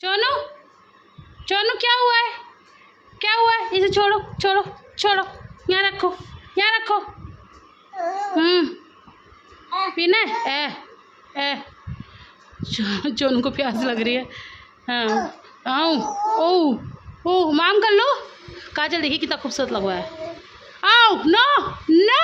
चोनू, चोनू क्या हुआ है? क्या हुआ है? इसे छोड़ो छोड़ो छोड़ो, यहाँ रखो, यहाँ रखो। पीना है? चोनू को प्यास लग रही है। हाँ आओ। ओह ओह, माम कर लो। काजल देखिए कितना खूबसूरत लग रहा है। आओ। नो नो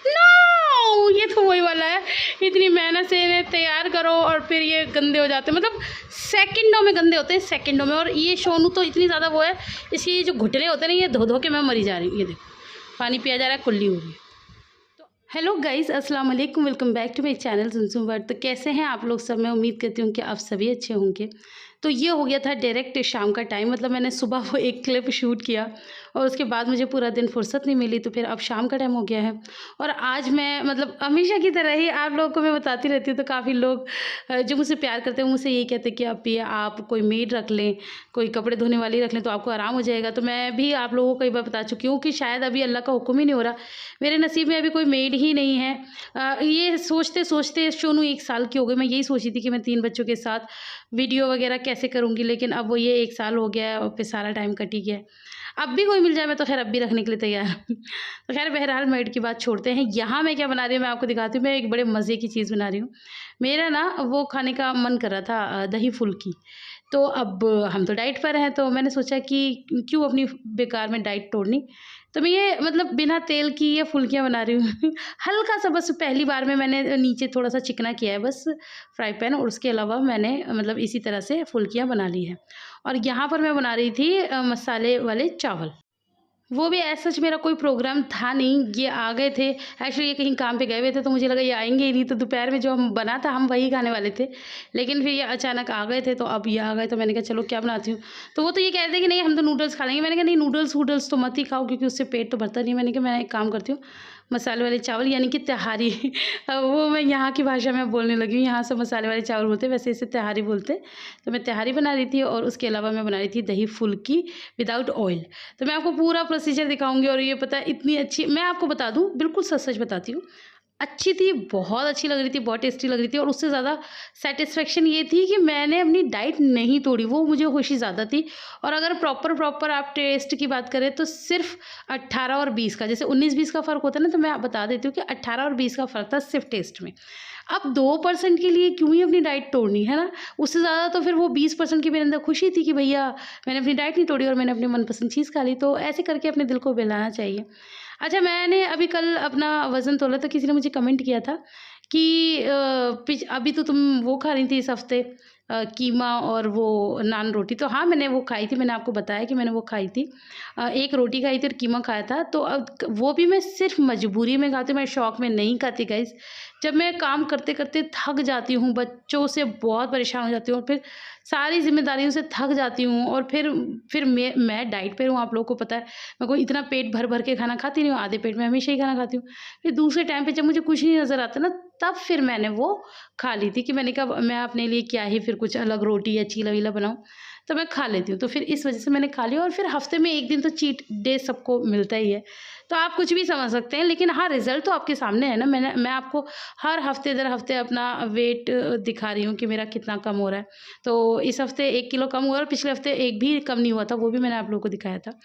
नो, ये तो वही वाला है, इतनी मेहनत से इन्हें तैयार करो और फिर ये गंदे हो जाते हैं, मतलब सेकंडों में गंदे होते हैं, सेकंडों में। और ये सोनू तो इतनी ज़्यादा वो है, इसकी जो घुटने होते हैं ना, ये धो धो के मैं मरी जा रही हूँ। ये देखो पानी पिया जा रहा है, कुल्ली हो रही है। तो हेलो गाइस, अस्सलाम वालेकुम, welcome back to my channel सुनसुम वर्ड। तो कैसे हैं आप लोग सब? मैं उम्मीद करती हूँ कि आप सभी अच्छे होंगे। तो ये हो गया था डायरेक्ट शाम का टाइम, मतलब मैंने सुबह वो एक क्लिप शूट किया और उसके बाद मुझे पूरा दिन फुर्सत नहीं मिली, तो फिर अब शाम का टाइम हो गया है। और आज मैं मतलब हमेशा की तरह ही आप लोगों को मैं बताती रहती हूँ, तो काफ़ी लोग जो मुझसे प्यार करते हैं वो मुझसे यही कहते हैं कि आप ये आप कोई मेड रख लें, कोई कपड़े धोने वाली रख लें तो आपको आराम हो जाएगा। तो मैं भी आप लोगों को कई बार बता चुकी हूँ कि शायद अभी अल्लाह का हुक्म ही नहीं हो रहा, मेरे नसीब में अभी कोई मेड ही नहीं है। ये सोचते सोचते सोनू 1 साल की हो गई। मैं यही सोची थी कि मैं 3 बच्चों के साथ वीडियो वगैरह कैसे करूँगी, लेकिन अब वो ये 1 साल हो गया है और फिर सारा टाइम कट ही गया है। अब भी कोई मिल जाए मैं तो खैर अब भी रखने के लिए तैयार हूँ। तो खैर बहरहाल मेड की बात छोड़ते हैं। यहाँ मैं क्या बना रही हूँ मैं आपको दिखाती हूँ। मैं एक बड़े मज़े की चीज़ बना रही हूँ। मेरा ना वो खाने का मन कर रहा था, दही फुल्की। तो अब हम तो डाइट पर हैं, तो मैंने सोचा कि क्यों अपनी बेकार में डाइट तोड़नी। तो मैं ये मतलब बिना तेल की ये फुल्कियाँ बना रही हूँ। हल्का-सा बस पहली बार में मैंने नीचे थोड़ा-सा चिकना किया है बस फ्राई पैन, और उसके अलावा मैंने मतलब इसी तरह से फुल्कियाँ बना ली हैं। और यहाँ पर मैं बना रही थी मसाले वाले चावल। वो भी एज़ सच मेरा कोई प्रोग्राम था नहीं, ये आ गए थे। एक्चुअली ये कहीं काम पे गए हुए थे, तो मुझे लगा ये आएँगे ही नहीं, तो दोपहर में जो हम बना था हम वही खाने वाले थे। लेकिन फिर ये अचानक आ गए थे, तो अब ये आ गए, तो मैंने कहा चलो क्या बनाती हूँ। तो वो तो ये कह रहे थे कि नहीं हम तो नूडल्स खा लेंगे। मैंने कहा नहीं, नूडल्स वूडल्स तो मत ही खाओ क्योंकि उससे पेट तो भरता नहीं है। मैंने कहा मैं एक काम करती हूँ, मसाले वाले चावल यानी कि तहारी। वो मैं यहाँ की भाषा में बोलने लगी हूँ, यहाँ सब मसाले वाले चावल बोलते हैं, वैसे इसे तहारी बोलते हैं। तो मैं तहारी बना रही थी और उसके अलावा मैं बना रही थी दही फुल्की विदाउट ऑयल। तो मैं आपको पूरा प्रोसीजर दिखाऊँगी। और ये पता है इतनी अच्छी, मैं आपको बता दूँ बिल्कुल सच-सच बताती हूँ, अच्छी थी, बहुत अच्छी लग रही थी, बहुत टेस्टी लग रही थी। और उससे ज़्यादा सैटिस्फैक्शन ये थी कि मैंने अपनी डाइट नहीं तोड़ी, वो मुझे खुशी ज़्यादा थी। और अगर प्रॉपर आप टेस्ट की बात करें तो सिर्फ़ 18 और 20 का, जैसे 19-20 का फ़र्क होता है ना, तो मैं बता देती हूँ कि 18 और 20 का फ़र्क था सिर्फ़ टेस्ट में। अब 2% के लिए क्यों ही अपनी डाइट तोड़नी, है ना? उससे ज़्यादा तो फिर वो 20% की मेरे अंदर खुशी थी कि भैया मैंने अपनी डाइट नहीं तोड़ी और मैंने अपनी मनपसंद चीज़ खा ली। तो ऐसे करके अपने दिल को बहलाना चाहिए। अच्छा, मैंने अभी कल अपना वज़न तोला तो किसी ने मुझे कमेंट किया था कि पिछ अभी तो तुम वो खा रही थी इस हफ़्ते कीमा और वो नान रोटी। तो हाँ, मैंने वो खाई थी, मैंने आपको बताया कि मैंने वो खाई थी। एक रोटी खाई थी और कीमा खाया था। तो अब वो भी मैं सिर्फ़ मजबूरी में खाती हूँ, मैं शौक में नहीं खाती गाइज़। जब मैं काम करते-करते थक जाती हूँ, बच्चों से बहुत परेशान हो जाती हूँ और फिर सारी ज़िम्मेदारियों से थक जाती हूँ, और फिर मैं डाइट पे हूँ, आप लोगों को पता है। मैं कोई इतना पेट भर-भर के खाना खाती नहीं हूँ, आधे पेट में हमेशा ही खाना खाती हूँ। फिर दूसरे टाइम पे जब मुझे कुछ नहीं नज़र आता ना, तब फिर मैंने वो खा ली थी कि मैंने कहा मैं अपने लिए क्या ही फिर कुछ अलग रोटी या चीला-वीला बनाऊँ, तो मैं खा लेती हूँ। तो फिर इस वज़ह से मैंने खा लिया, और फिर हफ़्ते में 1 दिन तो चीट डे सबको मिलता ही है। तो आप कुछ भी समझ सकते हैं, लेकिन हाँ, रिज़ल्ट तो आपके सामने है ना। मैं आपको हर हफ़्ते दर हफ़्ते अपना वेट दिखा रही हूँ कि मेरा कितना कम हो रहा है। तो इस हफ़्ते 1 किलो कम हुआ और पिछले हफ़्ते 1 भी कम नहीं हुआ था, वो भी मैंने आप लोगों को दिखाया था।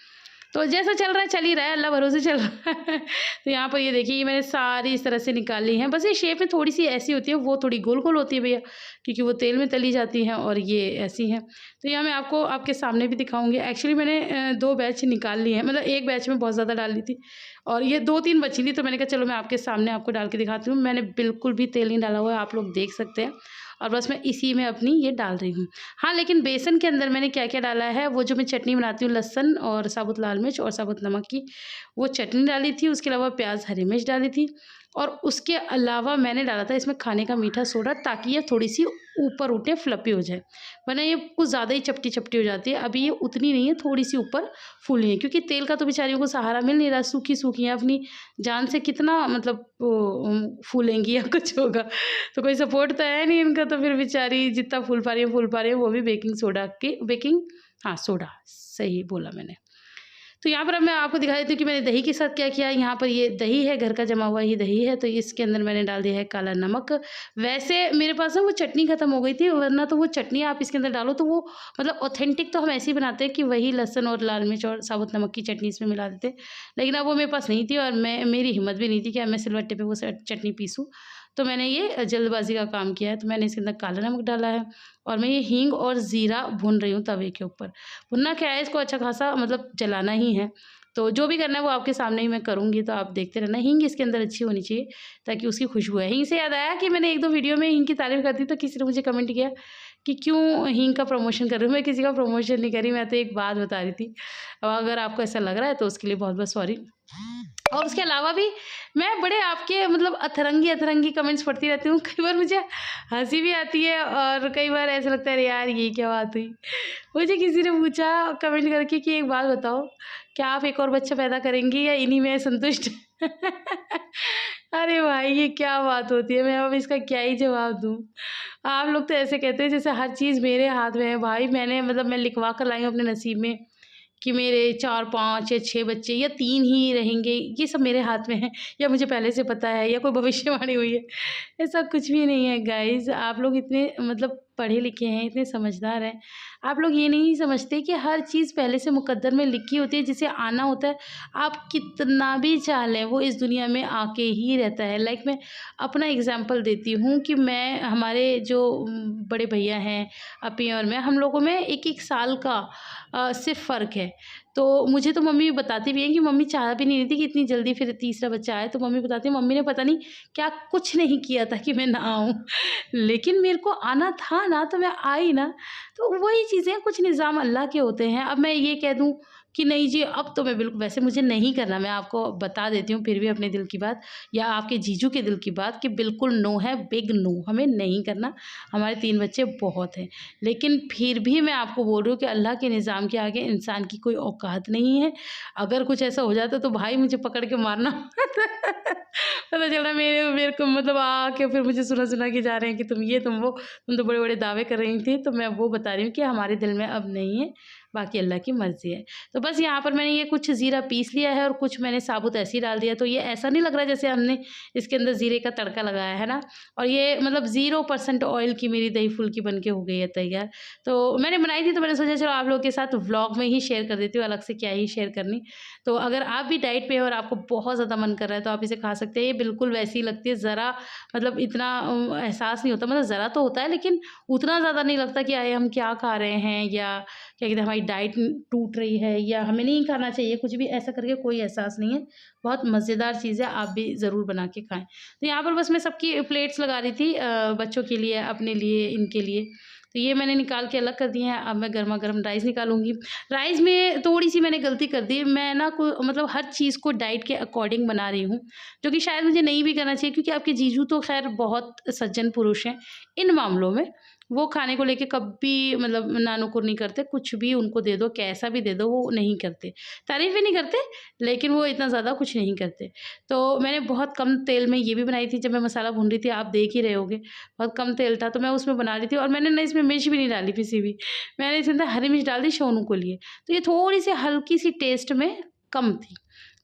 तो जैसा चल रहा है चल ही रहा है, अल्लाह भरोसे चल रहा है। तो यहाँ पर ये देखिए, ये मैंने सारी इस तरह से निकाली हैं। बस ये शेप में थोड़ी-सी ऐसी होती है, वो थोड़ी गोल-गोल होती है भैया, क्योंकि वो तेल में तली जाती हैं और ये ऐसी हैं। तो यहाँ मैं आपको आपके सामने भी दिखाऊँगी। एक्चुअली मैंने 2 बैच निकाल लिए हैं, मतलब एक बैच में बहुत ज़्यादा डाल ली थी और ये 2-3 बची थी, तो मैंने कहा चलो मैं आपके सामने आपको डाल के दिखाती हूँ। मैंने बिल्कुल भी तेल नहीं डाला हुआ है, आप लोग देख सकते हैं, और बस मैं इसी में अपनी ये डाल रही हूँ। हाँ, लेकिन बेसन के अंदर मैंने क्या-क्या डाला है, वो जो मैं चटनी बनाती हूँ लहसुन और साबुत लाल मिर्च और साबुत नमक की, वो चटनी डाली थी। उसके अलावा प्याज़, हरी मिर्च डाली थी, और उसके अलावा मैंने डाला था इसमें खाने का मीठा सोडा, ताकि ये थोड़ी-सी ऊपर उठे, फ्लफ़ी हो जाए, वरना ये कुछ ज़्यादा ही चपटी-चपटी हो जाती है। अभी ये उतनी नहीं है, थोड़ी-सी ऊपर फूली है, क्योंकि तेल का तो बेचारियों को सहारा मिल नहीं रहा, सूखी-सूखी हैं, अपनी जान से कितना मतलब वो फूलेंगी या कुछ होगा। तो कोई सपोर्ट तो है नहीं इनका, तो फिर बेचारी जितना फूल पा रही है, वो भी बेकिंग सोडा के बेकिंग हाँ, सोडा, सही बोला मैंने। तो यहाँ पर अब मैं आपको दिखा देती हूँ कि मैंने दही के साथ क्या किया। यहाँ पर ये दही है, घर का जमा हुआ ये दही है, तो इसके अंदर मैंने डाल दिया है काला नमक। वैसे मेरे पास ना वो चटनी ख़त्म हो गई थी, वरना तो वो चटनी आप इसके अंदर डालो तो वो मतलब ऑथेंटिक तो हम ऐसे ही बनाते हैं कि वही लहसुन और लाल मिर्च और साबुत नमक की चटनी इसमें मिला देते। लेकिन अब वो मेरे पास नहीं थी और मेरी हिम्मत भी नहीं थी कि अब मैं सिलबट्टे पे वो चटनी पीसूँ। तो मैंने ये जल्दबाज़ी का काम किया है, तो मैंने इसके अंदर काला नमक डाला है और मैं ये हींग और ज़ीरा भून रही हूँ तवे के ऊपर। भुनना क्या है, इसको अच्छा खासा मतलब जलाना ही है। तो जो भी करना है वो आपके सामने ही मैं करूँगी, तो आप देखते रहना। हींग इसके अंदर अच्छी होनी चाहिए ताकि उसकी खुशबू है। हींग से याद आया कि मैंने 1-2 वीडियो में हींग की तारीफ़ कर दी, तो किसी ने मुझे कमेंट किया कि क्यों हींग का प्रमोशन कर रही हूँ। मैं किसी का प्रमोशन नहीं कर रही, मैं तो एक बात बता रही थी। अब अगर आपको ऐसा लग रहा है तो उसके लिए बहुत-बहुत सॉरी। और उसके अलावा भी मैं बड़े आपके मतलब अतरंगी कमेंट्स पढ़ती रहती हूँ। कई बार मुझे हँसी भी आती है और कई बार ऐसा लगता है अरे यार ये क्या बात हुई। मुझे किसी ने पूछा कमेंट करके कि एक बात बताओ, क्या आप एक और बच्चा पैदा करेंगी या इन्हीं में संतुष्ट? अरे भाई ये क्या बात होती है, मैं अब इसका क्या ही जवाब दूँ। आप लोग तो ऐसे कहते हैं जैसे हर चीज़ मेरे हाथ में है। भाई मैंने मतलब मैं लिखवा कर लाई हूँ अपने नसीब में कि मेरे 4, 5 या 6 बच्चे या 3 ही रहेंगे, ये सब मेरे हाथ में है, या मुझे पहले से पता है या कोई भविष्यवाणी हुई है। ऐसा कुछ भी नहीं है गाइज़। आप लोग इतने मतलब पढ़े लिखे हैं, इतने समझदार हैं। आप लोग ये नहीं समझते कि हर चीज़ पहले से मुकद्दर में लिखी होती है, जिसे आना होता है। आप कितना भी चाह लें, वो इस दुनिया में आके ही रहता है। लाइक मैं अपना एग्ज़ाम्पल देती हूँ कि मैं हमारे जो बड़े भैया हैं, अपी और मैं, हम लोगों में 1-1 साल का सिर्फ़ फ़र्क है। तो मुझे तो मम्मी बताती भी हैं कि मम्मी चाह भी नहीं रही थी कि इतनी जल्दी फिर तीसरा बच्चा आए। तो मम्मी बताती हैं मम्मी ने पता नहीं क्या कुछ नहीं किया था कि मैं ना आऊँ। लेकिन मेरे को आना था ना, तो मैं आई ना। तो वही चीज़ें, कुछ निज़ाम अल्लाह के होते हैं। अब मैं ये कह दूँ कि नहीं जी अब तो मैं बिल्कुल, वैसे मुझे नहीं करना, मैं आपको बता देती हूँ फिर भी अपने दिल की बात या आपके जीजू के दिल की बात कि बिल्कुल नो है, बिग नो, हमें नहीं करना। हमारे 3 बच्चे बहुत हैं। लेकिन फिर भी मैं आपको बोल रही हूँ कि अल्लाह के निज़ाम के आगे इंसान की कोई औकात नहीं है। अगर कुछ ऐसा हो जाता तो भाई मुझे पकड़ के मारना। पता चला मेरे को मतलब आके फिर मुझे सुना-सुना के जा रहे हैं कि तुम ये, तुम वो, तुम तो बड़े-बड़े दावे कर रही थी। तो मैं वो बता रही हूँ कि हमारे दिल में अब नहीं है, बाकी अल्लाह की मर्ज़ी है। तो बस यहाँ पर मैंने ये कुछ ज़ीरा पीस लिया है और कुछ मैंने साबुत ऐसे ही डाल दिया। तो ये ऐसा नहीं लग रहा जैसे हमने इसके अंदर ज़ीरे का तड़का लगाया है ना। और ये मतलब 0% ऑयल की मेरी दही फुल्की बन के हो गई है तैयार। तो मैंने बनाई थी, तो मैंने सोचा चलो आप लोगों के साथ व्लॉग में ही शेयर कर देती हूँ, अलग से क्या ही शेयर करनी। तो अगर आप भी डाइट पे हो और आपको बहुत ज़्यादा मन कर रहा है तो आप इसे खा सकते हैं। ये बिल्कुल वैसी ही लगती है, ज़रा मतलब इतना एहसास नहीं होता, मतलब ज़रा तो होता है लेकिन उतना ज़्यादा नहीं लगता कि हम क्या खा रहे हैं या क्या कहते हैं हमारी डाइट टूट रही है या हमें नहीं खाना चाहिए, कुछ भी ऐसा करके कोई एहसास नहीं है। बहुत मज़ेदार चीज़ है, आप भी ज़रूर बना के खाएँ। तो यहाँ पर बस मैं सबकी प्लेट्स लगा रही थी, बच्चों के लिए, अपने लिए, इनके लिए। तो ये मैंने निकाल के अलग कर दिए हैं। अब मैं गरमा-गरम राइस निकालूँगी। राइस में थोड़ी-सी मैंने गलती कर दी। मैं ना को मतलब हर चीज़ को डाइट के अकॉर्डिंग बना रही हूँ, जो कि शायद मुझे नहीं भी करना चाहिए, क्योंकि आपके जीजू तो ख़ैर बहुत सज्जन पुरुष हैं इन मामलों में। वो खाने को लेके कभी मतलब ना-नुकुर नहीं करते, कुछ भी उनको दे दो, कैसा भी दे दो, वो नहीं करते। तारीफ़ भी नहीं करते, लेकिन वो इतना ज़्यादा कुछ नहीं करते। तो मैंने बहुत कम तेल में ये भी बनाई थी, जब मैं मसाला भून रही थी, आप देख ही रहे होंगे, बहुत कम तेल था, तो मैं उसमें बना रही थी। और मैंने ना इसमें मिर्च भी नहीं डाली पिसी हुई, मैंने इसके अंदर हरी मिर्च डाल दी शोनू को लिए। तो ये थोड़ी-सी हल्की-सी टेस्ट में कम थी।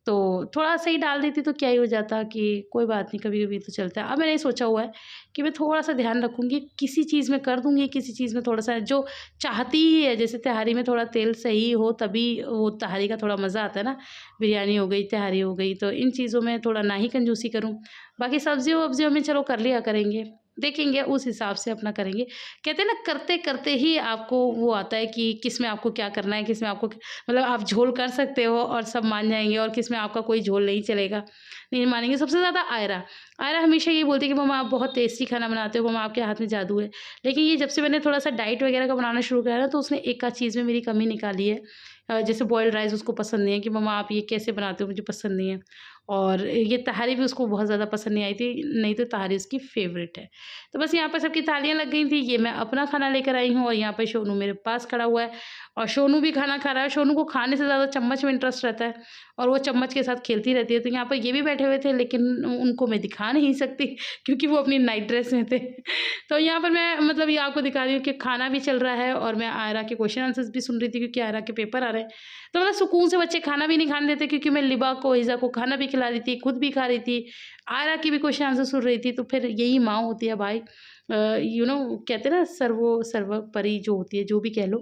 तो थोड़ा-सा ही डाल देती तो क्या ही हो जाता, कि कोई बात नहीं, कभी-कभी तो चलता है। अब मैंने सोचा हुआ है कि मैं थोड़ा-सा ध्यान रखूँगी, किसी चीज़ में कर दूँगी, किसी चीज़ में थोड़ा-सा जो चाहती ही है। जैसे तहारी में थोड़ा तेल सही हो तभी वो तहारी का थोड़ा मज़ा आता है ना। बिरयानी हो गई, तहारी हो गई, तो इन चीज़ों में थोड़ा ना ही कंजूसी करूँ। बाकी सब्ज़ियों-वब्ज़ियों में चलो कर लिया करेंगे, देखेंगे उस हिसाब से अपना करेंगे। कहते हैं ना करते-करते ही आपको वो आता है कि किस में आपको क्या करना है, किस में आपको मतलब आप झोल कर सकते हो और सब मान जाएँगे, और किस में आपका कोई झोल नहीं चलेगा, नहीं मानेंगे। सबसे ज़्यादा आयरा, आयरा हमेशा ये बोलती है कि मम्मा आप बहुत टेस्टी खाना बनाते हो, मम्मा आपके हाथ में जादू है। लेकिन ये जब से मैंने थोड़ा-सा डाइट वगैरह का बनाना शुरू किया ना, तो उसने एक आध चीज़ में मेरी कमी निकाली है। जैसे बॉइल्ड राइस उसको पसंद नहीं है कि मम्मा आप ये कैसे बनाते हो, मुझे पसंद नहीं है। और ये तहारी भी उसको बहुत ज़्यादा पसंद नहीं आई थी, नहीं तो तहारी उसकी फ़ेवरेट है। तो बस यहाँ पर सबकी थालियाँ लग गई थी, ये मैं अपना खाना लेकर आई हूँ और यहाँ पे शोनू मेरे पास खड़ा हुआ है और शोनू भी खाना खा रहा है। शोनू को खाने से ज़्यादा चम्मच में इंटरेस्ट रहता है और वो चम्मच के साथ खेलती रहती है। तो यहाँ पर ये भी बैठे हुए थे, लेकिन उनको मैं दिखा नहीं सकती क्योंकि वो अपनी नाइट ड्रेस में थे। तो यहाँ पर मैं मतलब ये आपको दिखा रही हूँ कि खाना भी चल रहा है और मैं आयरा के क्वेश्चन आंसर्स भी सुन रही थी, क्योंकि आयरा के पेपर आ रहे हैं। रहे हैं। तो मतलब सुकून से बच्चे खाना भी नहीं खाने देते, क्योंकि मैं लिबा को, इज़ा को खाना भी खिला रही थी, खुद भी खा रही थी, आयरा की भी क्वेश्चन आंसर सुन रही थी। तो फिर यही माँ होती है भाई, कहते हैं ना, सर्वोपरि जो होती है, जो भी कह लो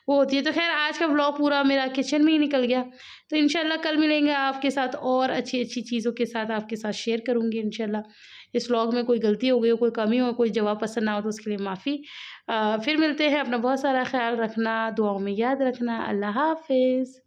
वो होती है। तो खैर आज का व्लॉग पूरा मेरा किचन में ही निकल गया। तो इंशाल्लाह कल मिलेंगे आपके साथ और अच्छी-अच्छी चीज़ों के साथ आपके साथ शेयर करूँगी इंशाल्लाह। इस व्लॉग में कोई गलती हो गई हो, कोई कमी हो, कोई जवाब पसंद ना हो तो उसके लिए माफ़ी। फिर मिलते हैं। अपना बहुत सारा ख़्याल रखना, दुआओं में याद रखना। अल्लाह हाफ़िज़।